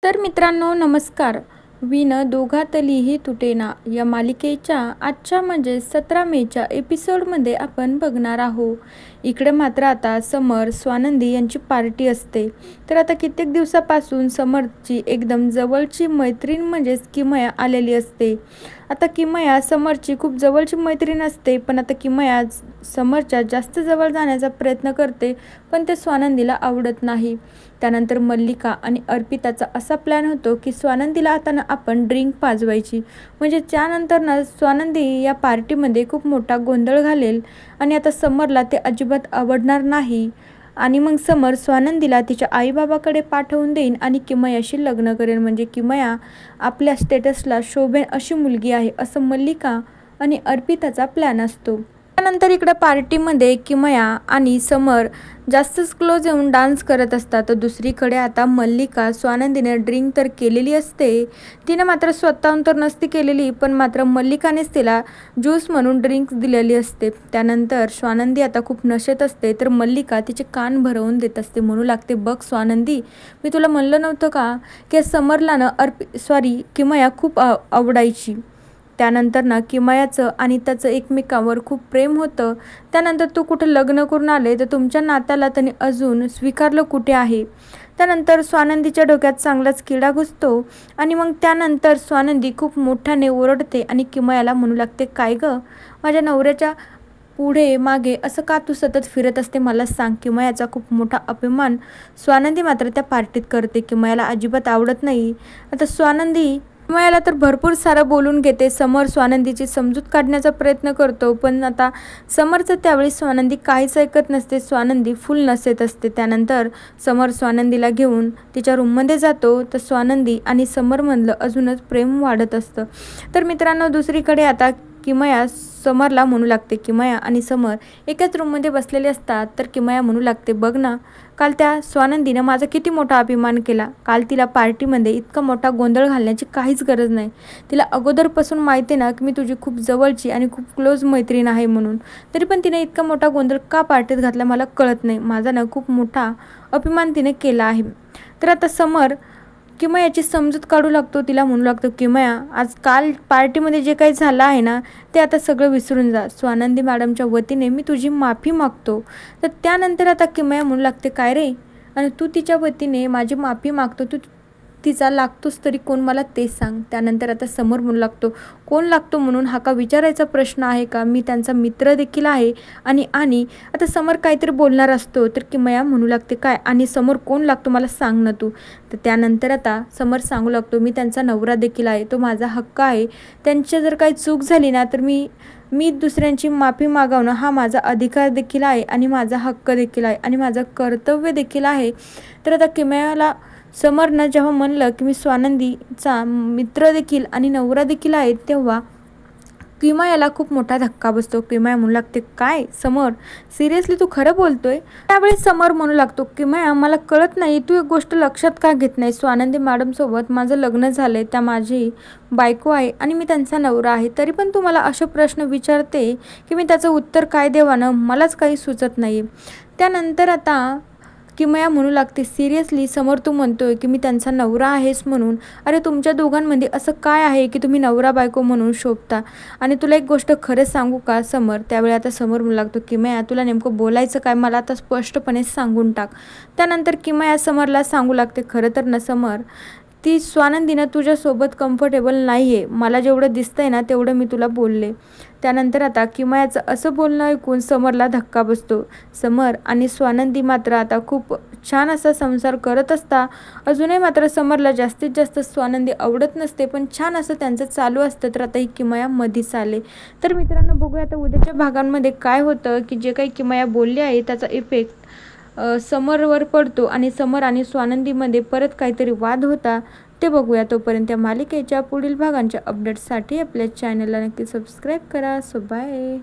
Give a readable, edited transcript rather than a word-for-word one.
तर मित्रांनो नमस्कार. विण दोघातलीही तुटेना या मालिकेच्या आजच्या म्हणजे 17 मेच्या एपिसोडमध्ये आपण बघणार आहोत. इकडे मात्र आता समर स्वानंदी यांची पार्टी असते. तर आता कित्येक दिवसापासून समरची एकदम जवळची मैत्रीण म्हणजेच किमया आलेली असते. आता किमया समरची खूप जवळची मैत्रीण असते, पण आता किमया समरच्या जास्त जवळ जाण्याचा प्रयत्न करते, पण ते स्वानंदीला आवडत नाही. त्यानंतर मल्लिका आणि अर्पिताचा असा प्लॅन होतो की स्वानंदीला आता ना आपण ड्रिंक पाजवायची, म्हणजे त्यानंतर ना स्वानंदी या पार्टीमध्ये खूप मोठा गोंधळ घालेल आणि आता समरला ते अजिबात आवडणार नाही. आणि मग समर स्वानंदीला तिच्या आईबाबाकडे पाठवून देईन आणि किमयाशी लग्न करेन, म्हणजे किमया आपल्या स्टेटसला शोभेन अशी मुलगी आहे, असं मल्लिका आणि अर्पिताचा प्लॅन असतो. त्यानंतर इकडे पार्टीमध्ये किमया आणि समर जास्तच क्लोज येऊन डान्स करत असतात. तर दुसरीकडे आता मल्लिका स्वानंदीने ड्रिंक तर केलेली असते, तिने मात्र स्वतःहून तर नसती केलेली, पण मात्र मल्लिकानेच तिला ज्यूस म्हणून ड्रिंक्स दिलेली असते. त्यानंतर स्वानंदी आता खूप नशेत असते, तर मल्लिका तिचे कान भरवून देत असते. म्हणू लागते, बघ स्वानंदी, मी तुला म्हणलं नव्हतं का की समरला ना किमया खूप आवडायची. त्यानंतर ना किमयाचं आणि त्याचं एकमेकांवर खूप प्रेम होतं. त्यानंतर तू कुठं लग्न करून आले, तर तुमच्या नात्याला त्यांनी अजून स्वीकारलं कुठे आहे. त्यानंतर स्वानंदीच्या डोक्यात चांगलाच किडा घुसतो आणि मग त्यानंतर स्वानंदी खूप मोठ्याने ओरडते आणि किमयाला म्हणू लागते, काय गं, माझ्या नवऱ्याच्या पुढे मागे असं का तू सतत फिरत असते, मला सांग. किमयाचा खूप मोठा अभिमान स्वानंदी मात्र त्या पार्टीत करते. किमयाला अजिबात आवडत नाही. आता स्वानंदी किमयाला तर भरपूर सारं बोलून घेते. समर स्वानंदीची समजूत काढण्याचा प्रयत्न करतो, पण आता समरचं त्यावेळी स्वानंदी काहीच ऐकत नसते. स्वानंदी फुल नशेत असते. त्यानंतर समर स्वानंदीला घेऊन तिच्या रूममध्ये जातो, तर स्वानंदी आणि समरमधलं अजूनच प्रेम वाढत असतं. तर मित्रांनो दुसरीकडे आता किमया समरला म्हणू लागते, किमया आणि समर एकाच रूममध्ये बसलेले असतात. तर किमया म्हणू लागते, बघ ना, काल त्या स्वानंदीनं माझा किती मोठा अभिमान केला. काल तिला पार्टीमध्ये इतका मोठा गोंधळ घालण्याची काहीच गरज नाही. तिला अगोदरपासून माहिती आहे ना की मी तुझी खूप जवळची आणि खूप क्लोज मैत्रीण आहे म्हणून, तरी पण तिने इतका मोठा गोंधळ का पार्टीत घातला मला कळत नाही. माझा ना खूप मोठा अभिमान तिने केला आहे. तर आता समर किमयाची समजूत काढू लागतो. तिला म्हणू लागतो, किमया, आज काल पार्टीमध्ये जे काही झालं आहे ना, ते आता सगळं विसरून जा. स्वानंदी मॅडमच्या वतीने मी तुझी माफी मागतो. तर त्यानंतर आता किमया म्हणू लागते, काय रे, आणि तू तिच्या वतीने माझी माफी मागतो, तू तिचा लागतोस तरी कोण मला ते सांग. त्यानंतर आता समोर म्हणू लागतो, कोण लागतो म्हणून हा का विचारायचा प्रश्न आहे का, मी त्यांचा मित्र देखील आहे. आणि आता समोर काहीतरी बोलणार असतो, तर किमया म्हणू लागते, काय, आणि समोर कोण लागतो मला सांग ना तू. तर त्यानंतर आता समर सांगू लागतो, मी त्यांचा नवरा देखील आहे, तो माझा हक्क आहे. त्यांची जर काही चूक झाली ना, तर मी दुसऱ्यांची माफी मागवणं हा माझा अधिकार देखील आहे आणि माझा हक्क देखील आहे आणि माझं कर्तव्य देखील आहे. तर आता किमयाला समरनं जेव्हा म्हणलं की मी स्वानंदीचा मित्र देखील आणि नवरा देखील आहे, तेव्हा किमयाला खूप मोठा धक्का बसतो. किमया म्हणू लागते, काय समर, सिरियसली तू खरं बोलतोय. त्यावेळी समर म्हणू लागतो, किमया, मला कळत नाही तू एक गोष्ट लक्षात का घेत नाही. स्वानंदी मॅडमसोबत माझं लग्न झालंय, त्या माझी बायको आहे आणि मी त्यांचा नवरा आहे, तरी पण तू मला असे प्रश्न विचारते की मी त्याचं उत्तर काय देवानं मलाच काही सुचत नाही. त्यानंतर आता किमया म्हणू लागते, सिरियसली समोर तू म्हणतोय की मी त्यांचा नवरा आहेस म्हणून, अरे तुमच्या दोघांमध्ये असं काय आहे की तुम्ही नवरा बायको म्हणून शोभता. आणि तुला एक गोष्ट खरं सांगू का समर. त्यावेळी आता समोर म्हणू लागतो, किमया, तुला नेमकं बोलायचं काय, मला आता स्पष्टपणे सांगून टाक. त्यानंतर किमया समरला सांगू लागते, खरं तर ना समर, ती स्वानंदीनं तुझ्यासोबत कम्फर्टेबल नाही आहे. मला जेवढं दिसतंय ना तेवढं मी तुला बोलले. त्यानंतर आता किमयाचं असं बोलणं ऐकून समरला धक्का बसतो. समर आणि स्वानंदी मात्र आता खूप छान असा संसार करत असता. अजूनही मात्र समरला जास्तीत जास्त स्वानंदी आवडत नसते, पण छान असं त्यांचं चालू असतं. तर आता ही किमया मधीच आले. तर मित्रांनो बघूया आता उद्याच्या भागांमध्ये काय होतं, की जे काही किमया बोलली आहे त्याचा इफेक्ट समरवर पडतो आणि समर आणि स्वानंदीमध्ये परत काहीतरी वाद होता ते बघूया. तोपर्यंत या मालिकेच्या पुढील भागांच्या अपडेट्ससाठी आपल्या चॅनलला नक्की सबस्क्राईब करा. So bye.